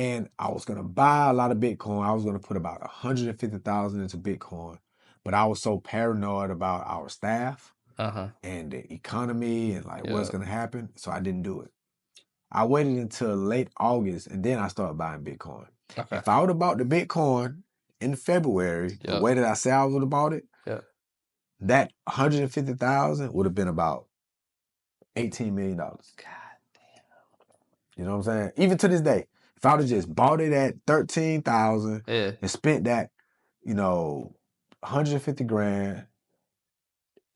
And I was going to buy a lot of Bitcoin. I was going to put about 150,000 into Bitcoin. But I was so paranoid about our staff and the economy and like what's going to happen. So I didn't do it. I waited until late August and then I started buying Bitcoin. Okay. If I would have bought the Bitcoin in February, the way that I said I would have bought it, that 150,000 would have been about $18 million. God damn. You know what I'm saying? Even to this day, if I would have just bought it at 13,000 and spent that, 150 grand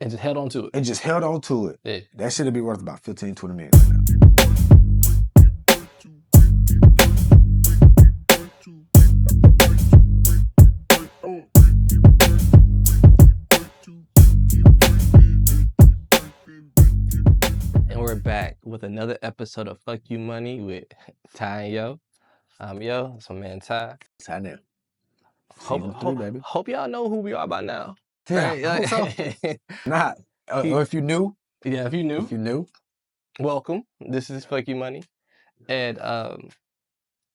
and just held on to it. That should have been worth about 15, 20 million right now. And we're back with another episode of Fuck You Money with Ty and Yo. I'm Yo, that's my man Ty. Ty now. Hope y'all know who we are by now. Yeah, right? I hope so. Not. Or if you're new. Yeah, if you're new. Welcome. This is Fuck You Money. And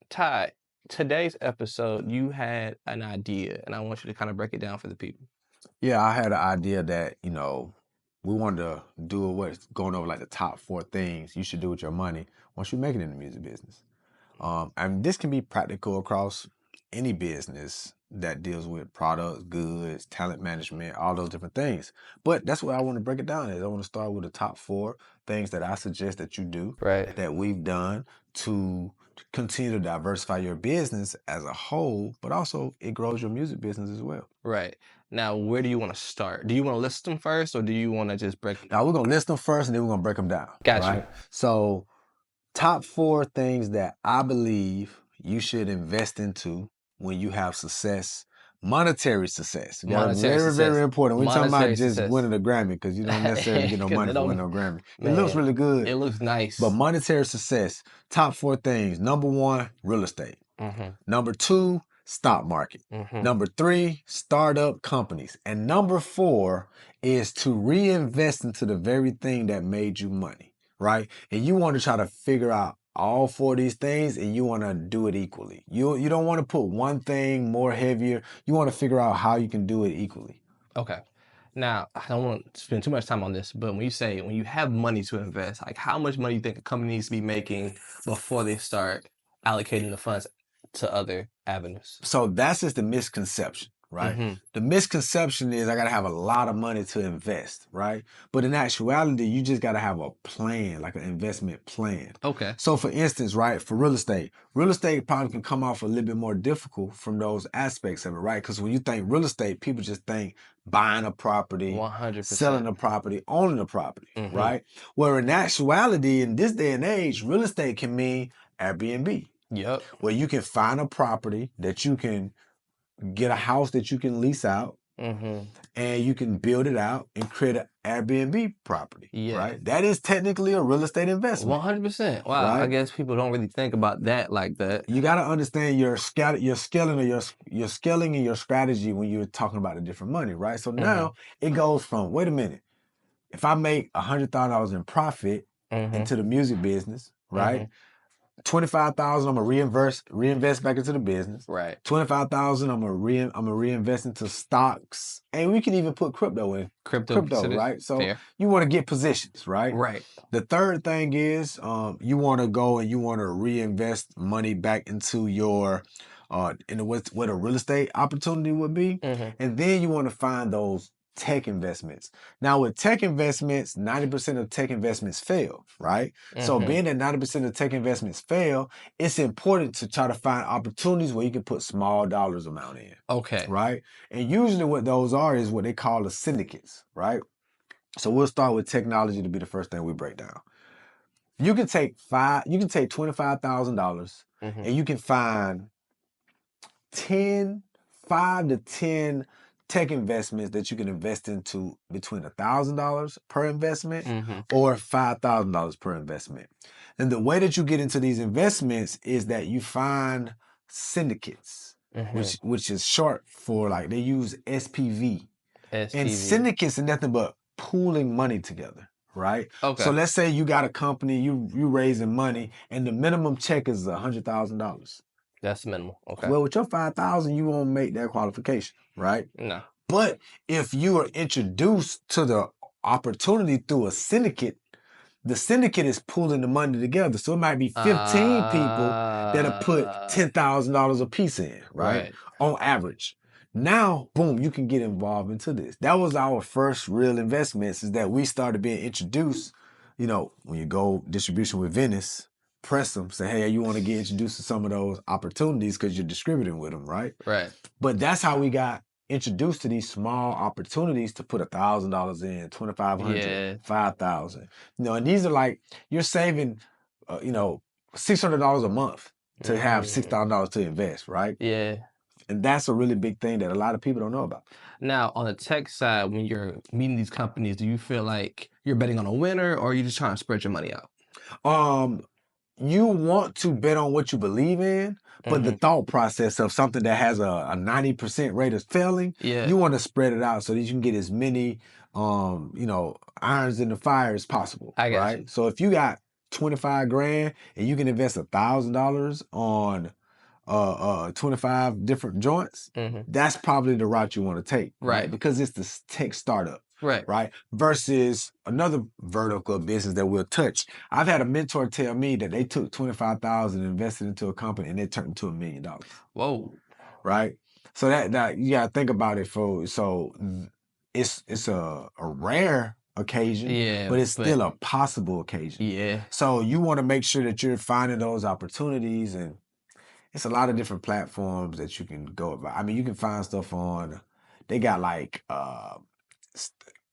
Ty, today's episode, you had an idea, and I want you to kind of break it down for the people. Yeah, I had an idea that, we wanted to do what's going over like the top 4 things you should do with your money once you make it in the music business. And this can be practical across any business that deals with products, goods, talent management, all those different things. But that's what I want to break it down is. I want to start with the top 4 things that I suggest that you do, that we've done to continue to diversify your business as a whole, but also it grows your music business as well. Right. Now, where do you want to start? Do you want to list them first, or do you want to just break them? Now, we're going to list them first, and then we're going to break them down. Gotcha. So, top 4 things that I believe you should invest into when you have success, monetary success. Very important. We're talking about just winning a Grammy because you don't necessarily get no money for winning no Grammy. It looks really good. It looks nice. But monetary success, top 4 things. Number 1, real estate. Number 2, stock market. Number 3, startup companies. And number 4 is to reinvest into the very thing that made you money, right? And you want to try to figure out all 4 of these things and you want to do it equally. You don't want to put one thing more heavier. You want to figure out how you can do it equally. Okay. Now, I don't want to spend too much time on this, but when you have money to invest, like how much money do you think a company needs to be making before they start allocating the funds to other avenues? So that's just the misconception, right? The misconception is I got to have a lot of money to invest, right? But in actuality, you just got to have a plan, like an investment plan. Okay. So for instance, right, for real estate probably can come off a little bit more difficult from those aspects of it, right? Because when you think real estate, people just think buying a property, 100%. selling a property, owning a property, right? Where in actuality, in this day and age, real estate can mean Airbnb. Yep. Where you can find a property that you can get a house that you can lease out and you can build it out and create an Airbnb property, right? That is technically a real estate investment. 100%. Wow. Right? I guess people don't really think about that like that. You got to understand your scaling and your strategy when you're talking about the different money, right? So now it goes from, wait a minute, if I make $100,000 in profit into the music business, right? 25,000 I'm gonna reinvest back into the business. Right. 25,000 I'm gonna reinvest into stocks, and we can even put crypto in. Crypto, right? So you want to get positions, right? Right. The third thing is you want to go and you want to reinvest money back into your what a real estate opportunity would be, and then you want to find those tech investments. Now with tech investments, 90% of tech investments fail, right? So being that 90% of tech investments fail, it's important to try to find opportunities where you can put small dollars amount in. Okay. Right? And usually what those are is what they call the syndicates, right? So we'll start with technology to be the first thing we break down. You can take $25,000 and you can find 5 to 10 tech investments that you can invest into between $1,000 per investment or $5,000 per investment. And the way that you get into these investments is that you find syndicates, which is short for like they use SPV. And syndicates are nothing but pooling money together, right? Okay. So let's say you got a company, you raising money, and the minimum check is $100,000. That's minimal. Okay. Well, with your 5,000, you won't make that qualification, right? No. But if you are introduced to the opportunity through a syndicate, the syndicate is pulling the money together. So it might be 15 people that'll put $10,000 a piece in, right? Right. On average. Now, boom, you can get involved into this. That was our first real investments, is that we started being introduced. You know, when you go distribution with Venice, press them, say, hey, you want to get introduced to some of those opportunities because you're distributing with them, right? Right. But that's how we got introduced to these small opportunities to put $1,000 in, 2,500, Yeah. 5,000. You know, and these are like, you're saving, you know, $600 a month to have $6,000 to invest, right? Yeah. And that's a really big thing that a lot of people don't know about. Now, on the tech side, when you're meeting these companies, do you feel like you're betting on a winner, or are you just trying to spread your money out? You want to bet on what you believe in, but the thought process of something that has a 90% rate of failing, Yeah. you want to spread it out so that you can get as many, you know, irons in the fire as possible, I got right? you. So if you got 25 grand and you can invest $1,000 on 25 different joints, that's probably the route you want to take, right? Right. Because it's the tech startup, Right. right? Versus another vertical of business that we'll touch. I've had a mentor tell me that they took 25,000 and invested into a company and it turned into $1 million, Whoa. right? So that you gotta think about it. It's a rare occasion, Yeah, but it's but still a possible occasion. yeah. So you want to make sure that you're finding those opportunities, and it's a lot of different platforms that you can go about. I mean, you can find stuff on. They got like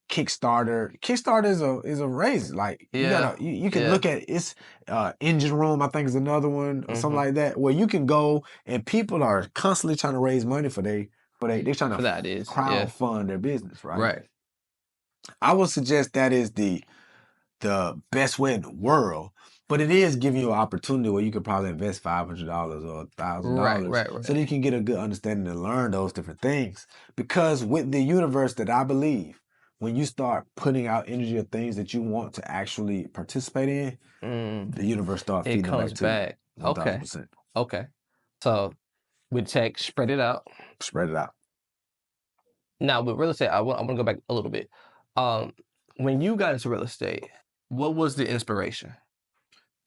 Kickstarter. Kickstarter is a raise. Like Yeah. you can Yeah. look at it's Engine Room, I think is another one, or something like that, where you can go and people are constantly trying to raise money they're trying For to that is. Yeah. crowdfund their business, right? Right. I would suggest that is the best way in the world, but it is giving you an opportunity where you could probably invest $500 or Right. $1,000 Right. so that Right. you can get a good understanding and learn those different things. Because with the universe that I believe, when you start putting out energy of things that you want to actually participate in, the universe start It feeding them comes back to you. back. Okay. 1,000%. Okay. So with tech, spread it out. Spread it out. Now with real estate, I want to go back a little bit. When you got into real estate, what was the inspiration?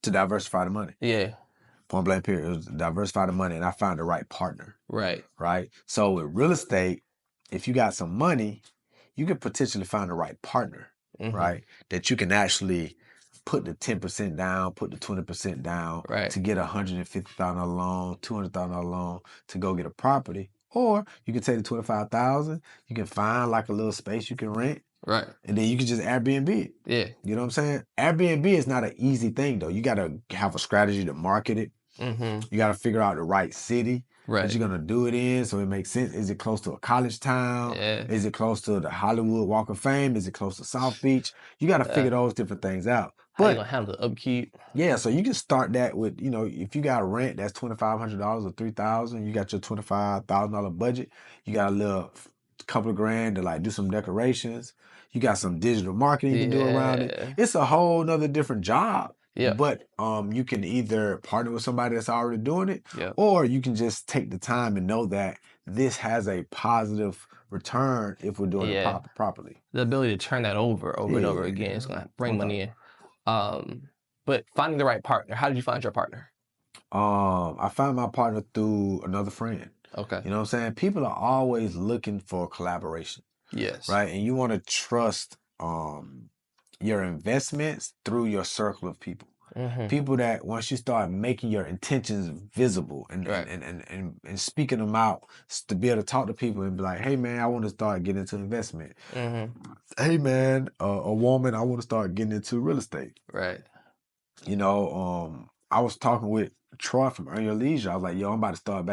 To diversify the money. Yeah. Point blank period. It was to diversify the money, and I found the right partner. Right. Right? So with real estate, if you got some money, you could potentially find the right partner, right? That you can actually put the 10% down, put the 20% down Right. to get a $150,000 loan, $200,000 loan to go get a property. Or you can take the 25,000, you can find like a little space you can rent. Right. And then you can just Airbnb it. Yeah. You know what I'm saying? Airbnb is not an easy thing though. You gotta have a strategy to market it. You got to figure out the right city that you're going to do it in so it makes sense. Is it close to a college town? Yeah. Is it close to the Hollywood Walk of Fame? Is it close to South Beach? You got to figure those different things out. How you But gonna handle the upkeep? yeah, so you can start that with, you know, if you got rent, that's $2,500 or $3,000. You got your $25,000 budget. You got a little couple of grand to like do some decorations. You got some digital marketing you can do around it. Yeah. It's a whole nother different job. Yeah. But you can either partner with somebody that's already doing it, Yeah. or you can just take the time and know that this has a positive return if we're doing it properly. The ability to turn that over and over again is gonna bring money in. But finding the right partner. How did you find your partner? I found my partner through another friend. Okay. You know what I'm saying? People are always looking for collaboration. Yes. Right? And you want to trust your investments through your circle of people. People that once you start making your intentions visible and speaking them out to be able to talk to people and be like, hey man, I want to start getting into investment. Hey man, a woman, I want to start getting into real estate. Right. You know, I was talking with Troy from Earn Your Leisure. I was like, yo, I'm about to start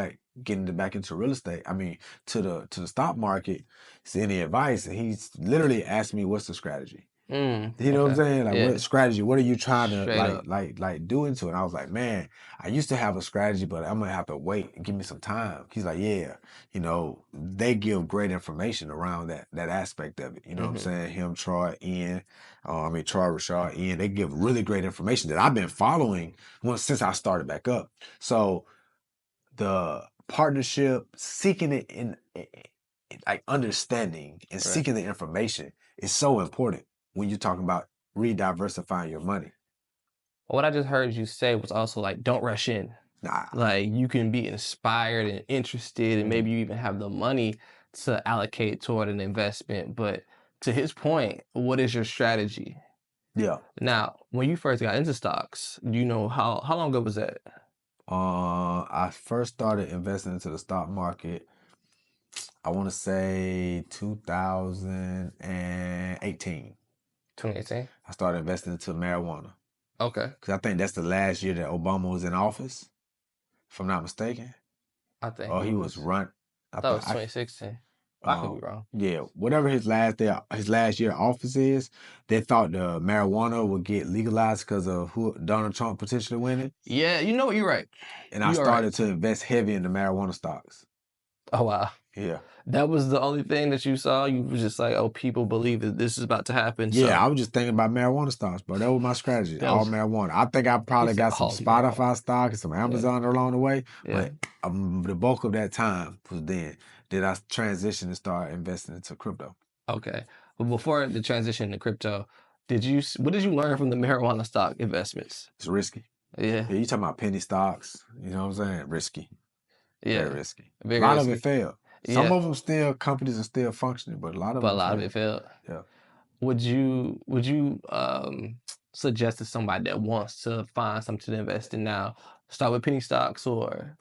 getting back into real estate. I mean, to the stock market. Is any advice? And he's literally asked me, what's the strategy? You know what I'm saying? Like, what strategy? What are you trying to like do into it? And I was like, man, I used to have a strategy, but I'm gonna have to wait and give me some time. He's like, yeah, you know, they give great information around that aspect of it. You know what I'm saying? Him, Troy, Ian, Troy, Rashad, Ian, they give really great information that I've been following since I started back up. So the partnership, seeking it in like understanding and Right. seeking the information is so important when you're talking about re-diversifying your money. What I just heard you say was also like, don't rush in. Nah. Like you can be inspired and interested, and Mhm. maybe you even have the money to allocate toward an investment. But to his point, what is your strategy? Yeah. Now, when you first got into stocks, do you know how long ago was that? I first started investing into the stock market, I want to say 2018. 2018. I started investing into marijuana Okay, because I think that's the last year that Obama was in office, if I'm not mistaken. I think Or it he was was. run. I I thought it think was I 2016. I could be wrong. yeah, whatever his last year office is, they thought the marijuana would get legalized because of who Donald Trump potentially winning. Yeah, you know what? You're right. And I You are right. started to invest heavy in the marijuana stocks. Oh wow. Yeah. That was the only thing that you saw. You was just like, oh, people believe that this is about to happen. Yeah, So I was just thinking about marijuana stocks, bro. That was my strategy. that All was, marijuana. I think I he probably said got some all marijuana. Spotify stock and some Yeah, Amazon along the way, yeah. but the bulk of that time was then did I transition and start investing into crypto. Okay. But before the transition to crypto, what did you learn from the marijuana stock investments? It's risky. Yeah, Yeah, you talking about penny stocks? You know what I'm saying? Risky, very yeah. risky. A Very lot of it risky. failed. Some Yeah, of them still companies are still functioning, but a lot of but a them lot of it failed. failed. Yeah. Would you suggest to somebody that wants to find something to invest in now, start with penny stocks or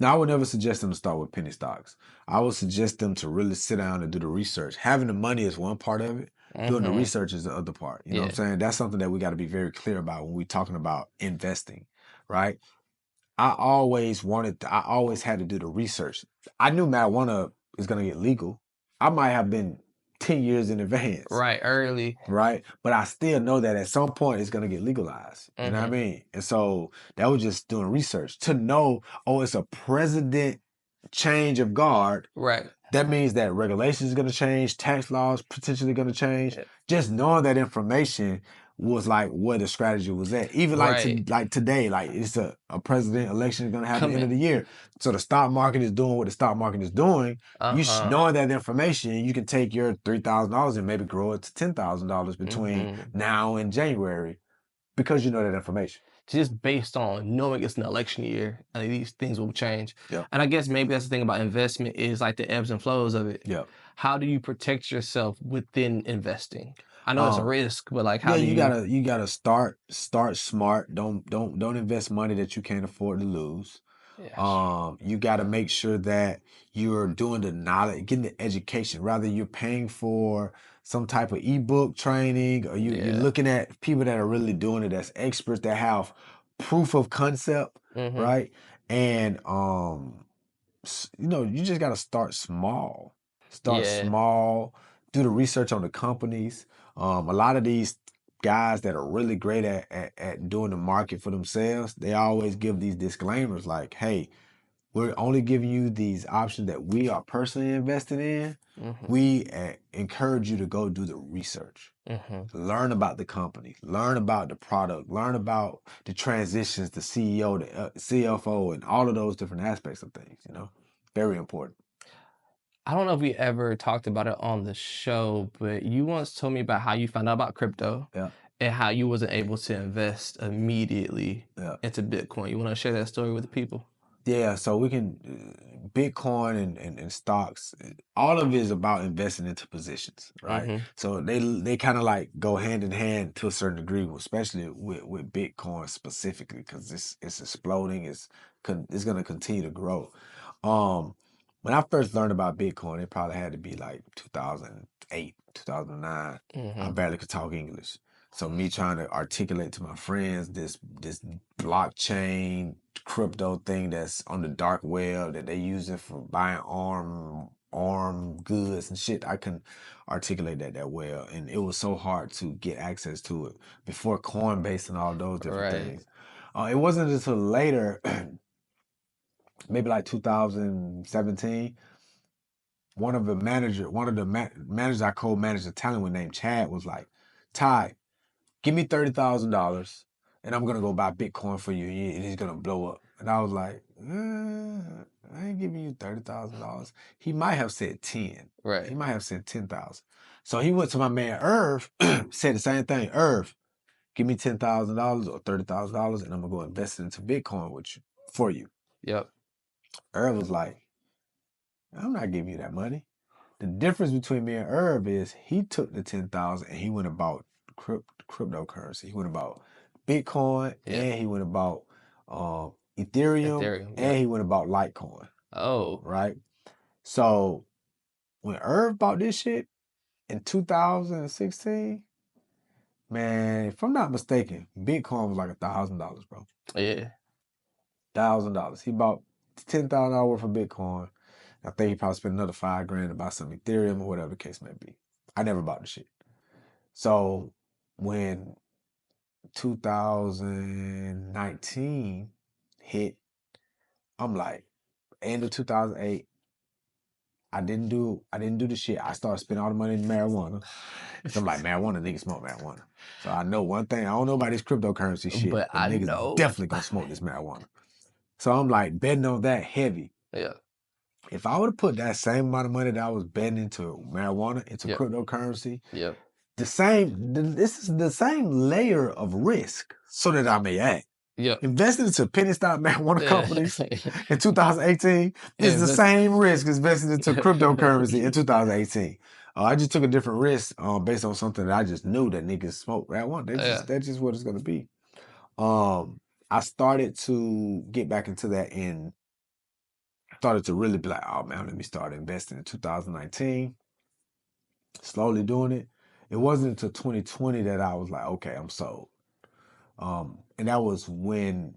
Now, I would never suggest them to start with penny stocks. I would suggest them to really sit down and do the research. Having the money is one part of it. Doing the mm-hmm. research is the other part. You know what I'm Yeah. saying? That's something that we got to be very clear about when we're talking about investing, right? I always had to do the research. I knew marijuana is going to get legal. I might have been 10 years in advance, Right, early. right? But I still know that at some point it's gonna get legalized. You know what I Mm-hmm. mean? And so that was just doing research to know, oh, it's a president change of guard. Right. That means that regulations are gonna change, tax laws potentially gonna change. Yeah. Just knowing that information was like where the strategy was at. Even Right. like today, like it's a president election is gonna happen at the end Coming. of the year. So the stock market is doing what the stock market is doing. Uh-huh. Knowing that information, you can take your $3,000 and maybe grow it to $10,000 between Mm-hmm. now and January because you know that information. Just based on knowing it's an election year and these things will change. Yeah. And I guess maybe that's the thing about investment is like the ebbs and flows of it. Yeah. How do you protect yourself within investing? I know it's a Um, risk, but like how yeah, do you you gotta start smart. Don't invest money that you can't afford to lose. Yes. You got to make sure that you're doing the knowledge, getting the education. Rather, you're paying for some type of ebook training, or you're Yeah. looking at people that are really doing it, that's experts that have proof of concept, Mm-hmm. right? And you just got to start small. Start Yeah. small. Do the research on the companies. A lot of these guys that are really great at doing the market for themselves, they always give these disclaimers like, hey, we're only giving you these options that we are personally invested in. Mm-hmm. We encourage you to go do the research. Mm-hmm. Learn about the company, learn about the product, learn about the transitions, the CEO, the CFO, and all of those different aspects of things, very important. I don't know if we ever talked about it on the show, but you once told me about how you found out about crypto Yeah. and how you wasn't able to invest immediately Yeah. into Bitcoin. You want to share that story with the people? Yeah, so we can Bitcoin and stocks. All of it is about investing into positions, right? Mm-hmm. So they kind of like go hand in hand to a certain degree, especially with Bitcoin specifically, because it's exploding. It's going to continue to grow. When I first learned about Bitcoin, it probably had to be like 2008, 2009. I Mm-hmm. barely could talk English. So me trying to articulate to my friends this blockchain crypto thing that's on the dark web that they using for buying arm goods and shit, I couldn't articulate that well, and it was so hard to get access to it before Coinbase and all those different Right. things. It wasn't until later, maybe like 2017, one of the managers I co-managed a talent with named Chad was like, Ty, give me $30,000 and I'm gonna go buy Bitcoin for you and it's gonna blow up. And I was like, I ain't giving you $30,000. He might have said 10. Right. He might have said 10,000. So he went to my man Irv, said the same thing. Irv, give me $10,000 or $30,000, and I'm gonna go invest it into Bitcoin with you for you. Yep. Irv was like, I'm not giving you that money. The difference between me and Irv is he took the 10,000 and he went about cryptocurrency. He went about Bitcoin and he went about Ethereum and he went about Litecoin. Oh. Right? So when Irv bought this shit in 2016, man, if I'm not mistaken, Bitcoin was like $1,000, bro. Yeah. $1,000. He bought $10,000 worth of Bitcoin. I think he probably spent another $5,000 to buy some Ethereum or whatever the case may be. I never bought the shit. So when 2019 hit, I'm like, end of 2008, I didn't do the shit. I started spending all the money in marijuana. So I'm like, marijuana, niggas smoke marijuana. So I know one thing. I don't know about this cryptocurrency shit, But I niggas know. definitely gonna smoke this marijuana. So I'm like betting on that heavy. Yeah. If I would have put that same amount of money that I was betting into marijuana, into cryptocurrency, this is the same layer of risk so that I may act. Investing into penny stock marijuana companies in 2018 is the same risk as investing into cryptocurrency in 2018. I just took a different risk based on something that I just knew that niggas smoke marijuana. That's just what it's gonna be. I started to get back into that and started to really be like, oh man, let me start investing in 2019. Slowly doing it. It wasn't until 2020 that I was like, okay, I'm sold. And that was when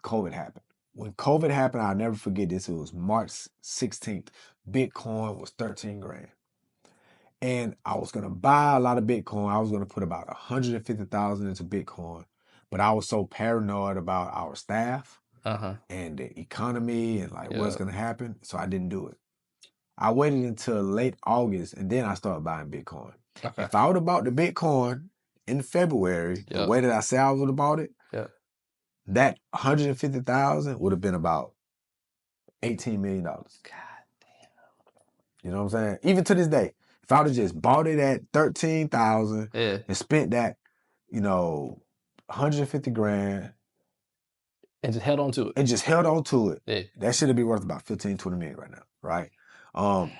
COVID happened. When COVID happened, I'll never forget this. It was March 16th. Bitcoin was 13 grand. And I was going to buy a lot of Bitcoin. I was going to put about 150,000 into Bitcoin. But I was so paranoid about our staff and the economy and like what's going to happen. So I didn't do it. I waited until late August and then I started buying Bitcoin. Okay. If I would have bought the Bitcoin in February, the way that I said I would have bought it, that 150,000 would have been about $18 million. God damn. You know what I'm saying? Even to this day, if I would have just bought it at 13,000 and spent that, 150 grand and just held on to it. That should be worth about 15, 20 million right now, right?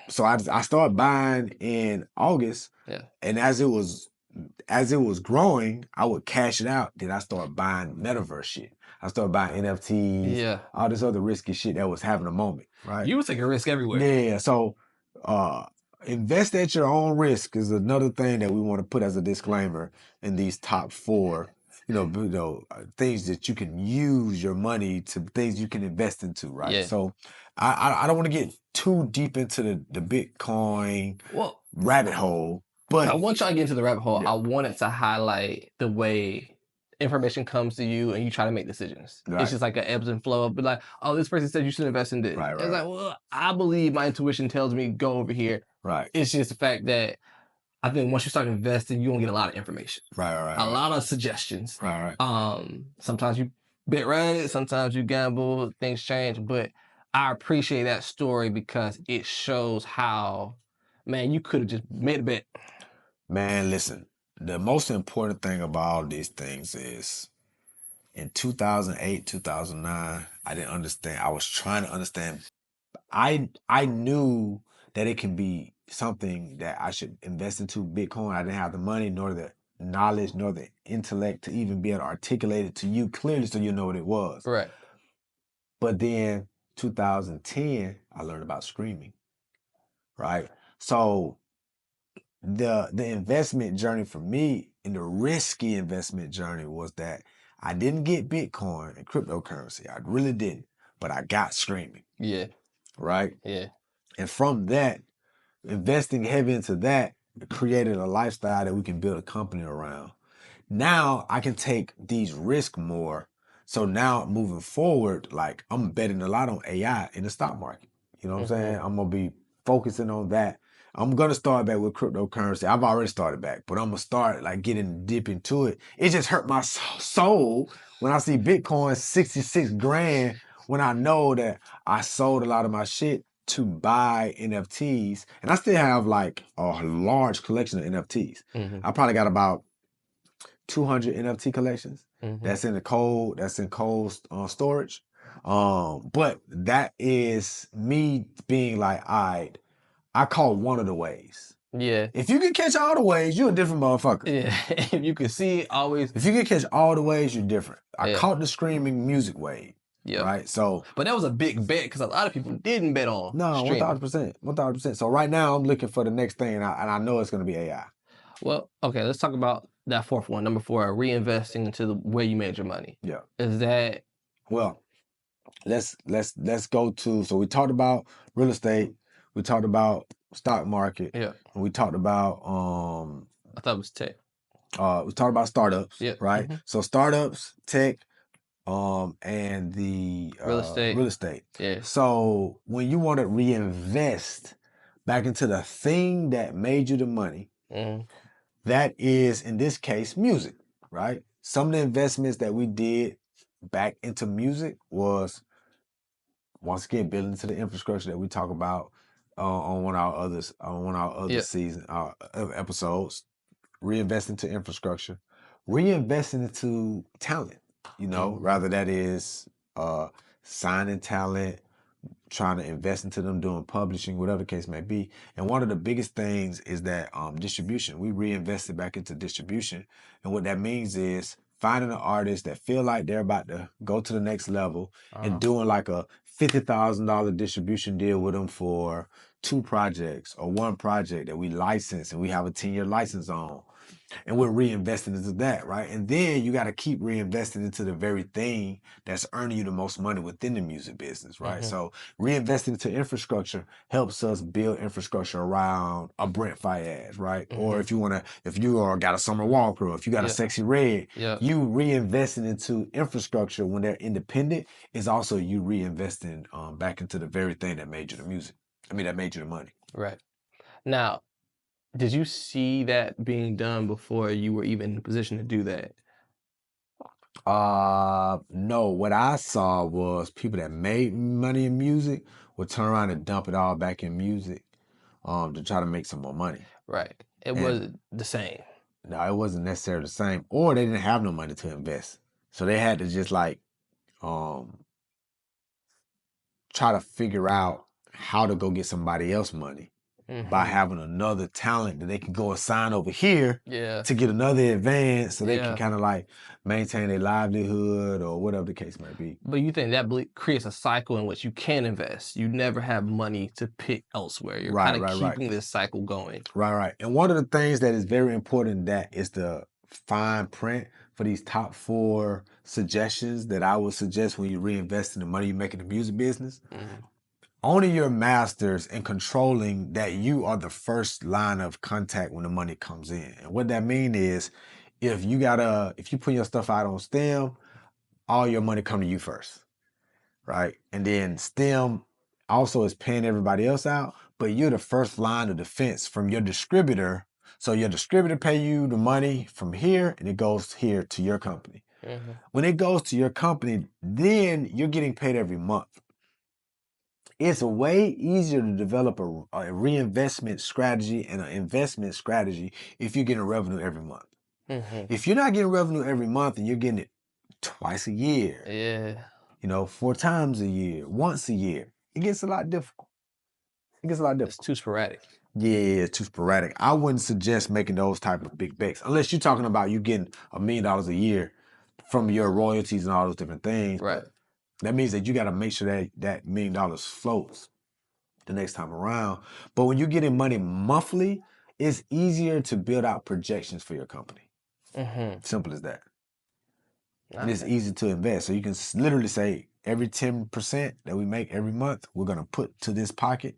So I started buying in August, and as it was growing, I would cash it out. Then I started buying metaverse shit. I started buying NFTs, all this other risky shit that was having a moment, right? You were taking risk everywhere. Yeah, so invest at your own risk is another thing that we want to put as a disclaimer in these top 4, things that you can use your money to, things you can invest into, right? So I don't want to get too deep into the Bitcoin rabbit hole. But I want y'all to get into the rabbit hole. I wanted to highlight the way information comes to you and you try to make decisions. Right. It's just like an ebbs and flow. But like, oh, this person said you should invest in this. Right. It's like, well, I believe my intuition tells me go over here. Right. It's just the fact that I think once you start investing, you're gonna get a lot of information. Right. A lot of suggestions. Right. Sometimes you bet right, sometimes you gamble, things change. But I appreciate that story because it shows how, man, you could have just made a bet. Man, listen, the most important thing about all these things is in 2008, 2009, I didn't understand. I was trying to understand. I knew that it can be something that I should invest into Bitcoin. I didn't have the money, nor the knowledge, nor the intellect to even be able to articulate it to you clearly so you know what it was. Right. But then 2010, I learned about streaming. Right. So the investment journey for me and the risky investment journey was that I didn't get Bitcoin and cryptocurrency. I really didn't, but I got streaming. Yeah. Right? Yeah. And from that, investing heavy into that created a lifestyle that we can build a company around. Now I can take these risks more. So now moving forward, like I'm betting a lot on AI in the stock market. You know what I'm saying? I'm going to be focusing on that I'm gonna start back with cryptocurrency. I've already started back, but I'm gonna start like getting deep into it. It just hurt my soul when I see Bitcoin 66 grand when I know that I sold a lot of my shit to buy NFTs, and I still have like a large collection of NFTs. Mm-hmm. I probably got about 200 NFT collections. Mm-hmm. That's in cold storage. But that is me being like, all right, I caught one of the waves. Yeah. If you can catch all the waves, you're a different motherfucker. Yeah. If you can see, always. If you can catch all the waves, you're different. I Yeah. caught the screaming music wave. Yeah. Right. So, but that was a big bet because a lot of people didn't bet on streaming. 1,000%. So right now I'm looking for the next thing, and I know it's going to be AI. Well, okay, let's talk about that fourth one. Number 4, reinvesting into the where you made your money. Yeah. Is that? Well, let's go to. So we talked about real estate. We talked about stock market. Yeah. And we talked about I thought it was tech. We talked about startups. Yeah. Right. Mm-hmm. So startups, tech, and the real estate. Yeah. So when you want to reinvest back into the thing that made you the money, that is in this case music, right? Some of the investments that we did back into music was once again building into the infrastructure that we talk about on one of our other season episodes. Reinvesting into infrastructure, reinvesting into talent. Rather that is signing talent, trying to invest into them, doing publishing, whatever the case may be. And one of the biggest things is that distribution. We reinvested back into distribution. And what that means is finding an artist that feel like they're about to go to the next level and doing like a $50,000 distribution deal with them for 2 projects or 1 project that we license and we have a 10-year license on. And we're reinvesting into that, right? And then you got to keep reinvesting into the very thing that's earning you the most money within the music business, right? So reinvesting into infrastructure helps us build infrastructure around a Brent Fayez, right? Or if you got a Summer Walker, or if you got a Sexy Red, you reinvesting into infrastructure when they're independent is also you reinvesting back into the very thing that made you the music. That made you the money. Right. Now, did you see that being done before you were even in a position to do that? No. What I saw was people that made money in music would turn around and dump it all back in music, to try to make some more money. Right. It wasn't the same. No, it wasn't necessarily the same, or they didn't have no money to invest, so they had to just like, try to figure out how to go get somebody else money. By having another talent that they can go assign over here to get another advance so they can kind of like maintain their livelihood or whatever the case might be. But you think that creates a cycle in which you can invest. You never have money to pick elsewhere. You're kind of keeping this cycle going. Right. And one of the things that is very important that is the fine print for these top 4 suggestions that I would suggest when you reinvest in the money you make in the music business. Owning your masters and controlling that you are the first line of contact when the money comes in. And what that means is if you put your stuff out on STEM, all your money come to you first, right? And then STEM also is paying everybody else out, but you're the first line of defense from your distributor. So your distributor pay you the money from here and it goes here to your company. When it goes to your company, then you're getting paid every month. It's way easier to develop a reinvestment strategy and an investment strategy if you're getting revenue every month. If you're not getting revenue every month and you're getting it twice a year, 4 times a year, once a year, it gets a lot difficult. It's too sporadic. Yeah, too sporadic. I wouldn't suggest making those type of big bets unless you're talking about you getting $1 million a year from your royalties and all those different things. Right. But that means that you got to make sure that $1 million floats the next time around. But when you're getting money monthly, it's easier to build out projections for your company. Simple as that. And it's easy to invest. So you can literally say every 10% that we make every month, we're going to put to this pocket.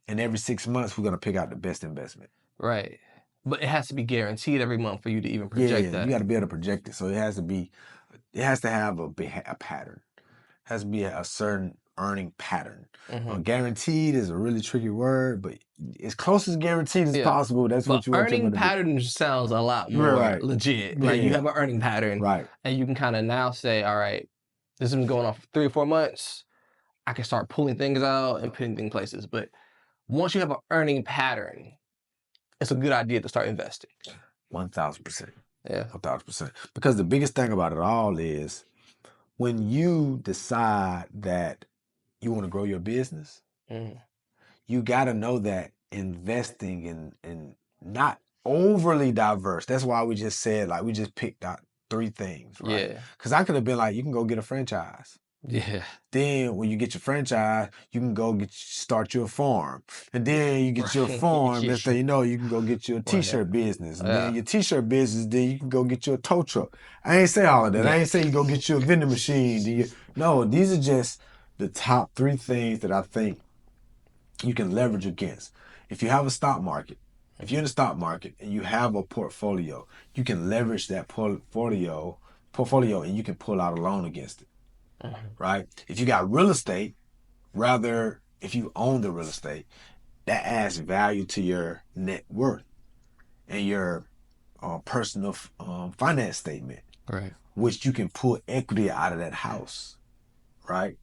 And every 6 months, we're going to pick out the best investment. Right. But it has to be guaranteed every month for you to even project that. You got to be able to project it. So it has to have a pattern. It has to be a certain earning pattern. Mm-hmm. Guaranteed is a really tricky word, but as close as guaranteed as Yeah. possible, that's But what you want your earning money to be. pattern sounds a lot more Right. legit. Like you Yeah. have an earning pattern Right. and you can kind of now say, all right, this has been going on for 3 or 4 months. I can start pulling things out and putting things in places. But once you have an earning pattern, it's a good idea to start investing. 1,000%. Yeah. 1,000%. Because the biggest thing about it all is when you decide that you want to grow your business, Mm-hmm. you got to know that investing in not overly diverse. That's why we just said, like, we just picked out 3 things, right? Yeah. Because I could have been like, you can go get a franchise. Yeah. Then when you get your franchise, you can go start your farm. And then you get your farm, next thing you know, you can go get your Right. t-shirt business. And then Yeah. your t-shirt business, then you can go get your tow truck. I ain't say all of that. Yeah. I ain't say you go get your vending machine. No, these are just the top 3 things that I think you can leverage against. If you have a stock market, if you're in the stock market and you have a portfolio, you can leverage that portfolio and you can pull out a loan against it, right? If you got real estate, rather if you own the real estate, that adds value to your net worth and your personal finance statement, Right. which you can pull equity out of that house, right?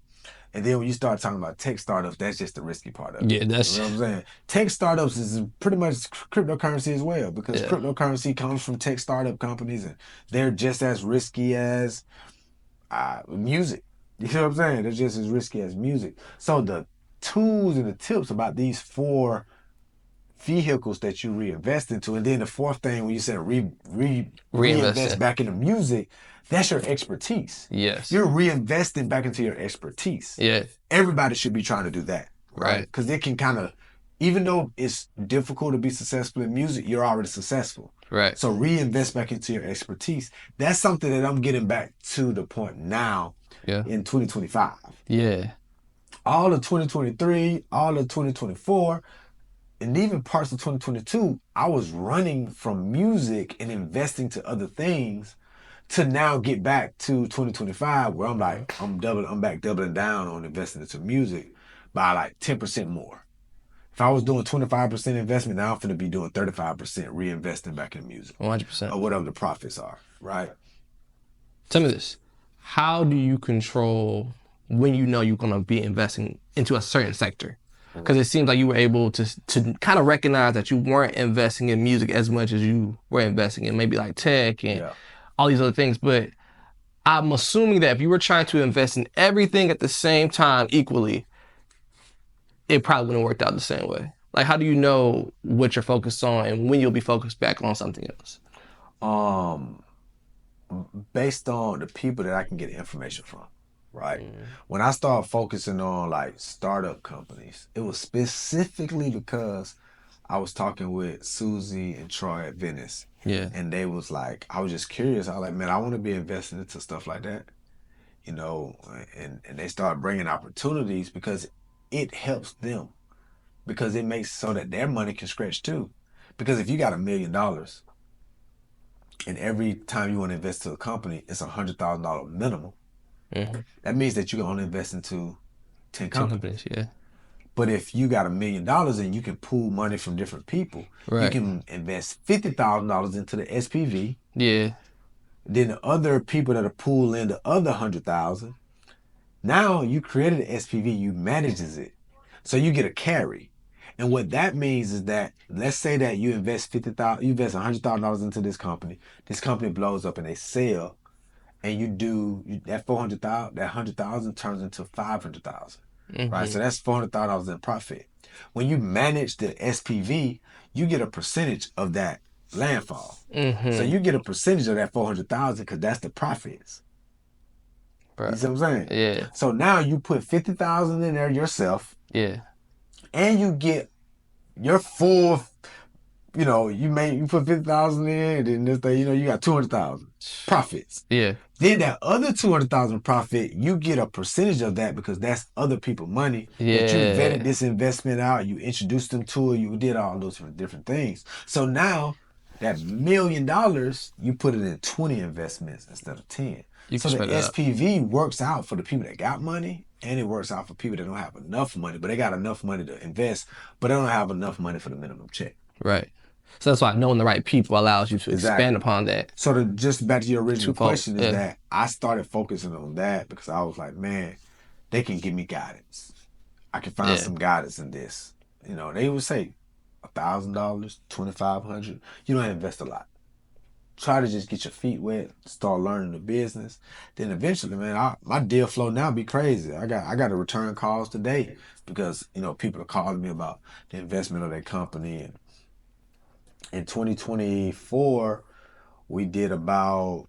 And then when you start talking about tech startups, that's just the risky part of it. Yeah, that's You know what I'm saying? Tech startups is pretty much cryptocurrency as well, because yeah. cryptocurrency comes from tech startup companies and they're just as risky as music. You know what I'm saying? They're just as risky as music. So the tools and the tips about these 4 vehicles that you reinvest into, and then the 4th thing when you said reinvest Reinvesting. back into music, that's your expertise. Yes. You're reinvesting back into your expertise. Yeah. Everybody should be trying to do that, right? Right. Because it can kind of, even though it's difficult to be successful in music, you're already successful. Right. So reinvest back into your expertise. That's something that I'm getting back to the point now Yeah. in 2025. Yeah. All of 2023, all of 2024, and even parts of 2022, I was running from music and investing to other things to now get back to 2025 where I'm like, I'm back doubling down on investing into music by like 10% more. If I was doing 25% investment, now I'm going to be doing 35% reinvesting back in music 100%. or whatever the profits are, right? Tell me this. How do you control when you know you're going to be investing into a certain sector? Because it seems like you were able to kind of recognize that you weren't investing in music as much as you were investing in maybe like tech and all these other things. But I'm assuming that if you were trying to invest in everything at the same time equally, it probably wouldn't have worked out the same way. Like, how do you know what you're focused on and when you'll be focused back on something else? Based on the people that I can get information from, right? When I started focusing on like startup companies, it was specifically because I was talking with Susie and Troy at Venice. Yeah. And they was like, I was just curious. I was like, man, I want to be investing into stuff like that, you know, and they started bringing opportunities because it helps them, because it makes so that their money can stretch too. Because if you got $1 million and every time you want to invest to a company, it's $100,000 minimum, that means that you can only invest into 10 companies. Yeah. But if you got $1 million and you can pool money from different people, you Right. can invest $50,000 into the SPV. Yeah. Then the other people that are pool in the other 100,000. Now you created an SPV, you manages it, so you get a carry. And what that means is that, let's say that you invest $100,000 into this company. This company blows up and they sell, and you do that 400,000, that 100,000 turns into 500,000, right? So that's $400,000 in profit. When you manage the SPV, you get a percentage of that landfall. So you get a percentage of that 400,000 because that's the profits. Right. You see what I'm saying? Yeah. So now you put 50,000 in there yourself. Yeah. And you get your full, you put 50,000 in, and then this thing, you got 200,000 profits. Yeah. Then that other 200,000 profit, you get a percentage of that because that's other people's money that you vetted this investment out, you introduced them to it, you did all those different things. So now That $1 million, you put it in 20 investments instead of 10. You So can the spread it out. SPV works out for the people that got money, and it works out for people that don't have enough money, but they got enough money to invest, but they don't have enough money for the minimum check. Right. So that's why knowing the right people allows you to expand Exactly. upon that So just back to your original twofold. question is Yeah. that I started focusing on that because I was like, man, they can give me guidance. I can find Yeah. some guidance in this. You know, they would say $1,000, $2,500. You don't invest a lot. Try to just get your feet wet, start learning the business. Then eventually, man, my deal flow now be crazy. I got to return calls today because people are calling me about the investment of their company. And in 2024, we did about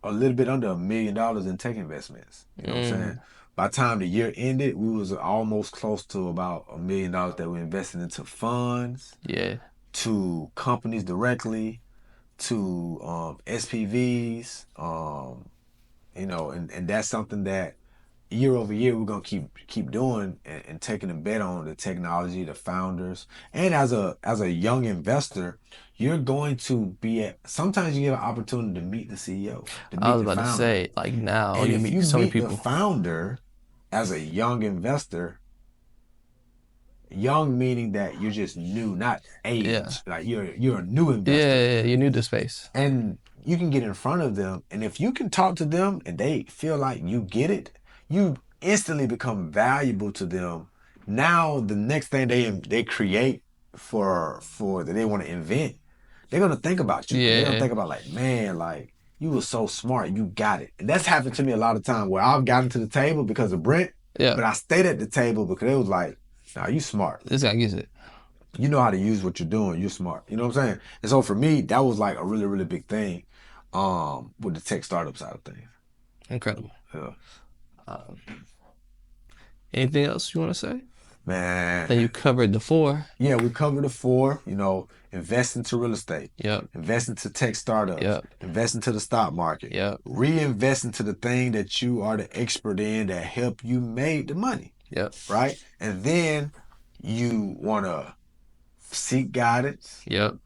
a little bit under $1 million in tech investments. You know what I'm saying? By the time the year ended, we was almost close to about $1 million that we invested into funds, Yeah. to companies directly, to SPVs, and that's something that year over year we're gonna keep doing and taking a bet on the technology, the founders, and as a young investor, you're going to be sometimes you get an opportunity to meet the CEO, to I meet was the about to founder, say, like now and you if meet you so many meet the people. founder as a young investor, young meaning that you're just new, not Yeah. age, like you're a new investor. Yeah, you knew the space. And you can get in front of them, and if you can talk to them and they feel like you get it, you instantly become valuable to them. Now the next thing they create for that they want to invent, they're gonna think about you because they're gonna Yeah. think about like, man, like you were so smart, you got it. And that's happened to me a lot of times where I've gotten to the table because of Brent, Yeah. but I stayed at the table because it was like, nah, you smart. This guy gets it. You know how to use what you're doing. You're smart. You know what I'm saying? And so for me, that was like a really, really big thing with the tech startup side of things. Incredible. Yeah. Anything else you want to say? Man. Then you covered the 4. Yeah, we covered the 4, invest into real estate, Yep. invest into tech startups, Yep. invest into the stock market, Yep. reinvest into the thing that you are the expert in that help you make the money. Yep. Right? And then you want to seek guidance. Yep.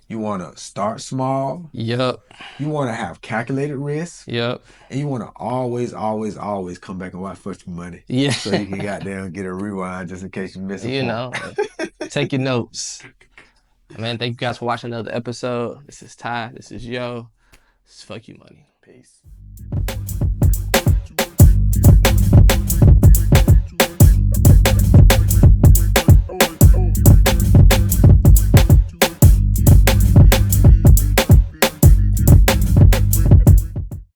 You want to start small. Yep. You want to have calculated risk. Yep. And you want to always, always, always come back and watch First Money. Yeah. So you can goddamn get a rewind just in case you miss a point. Take your notes. Man, thank you guys for watching another episode. This is Ty. This is Yo. This is Fuck You Money. Peace.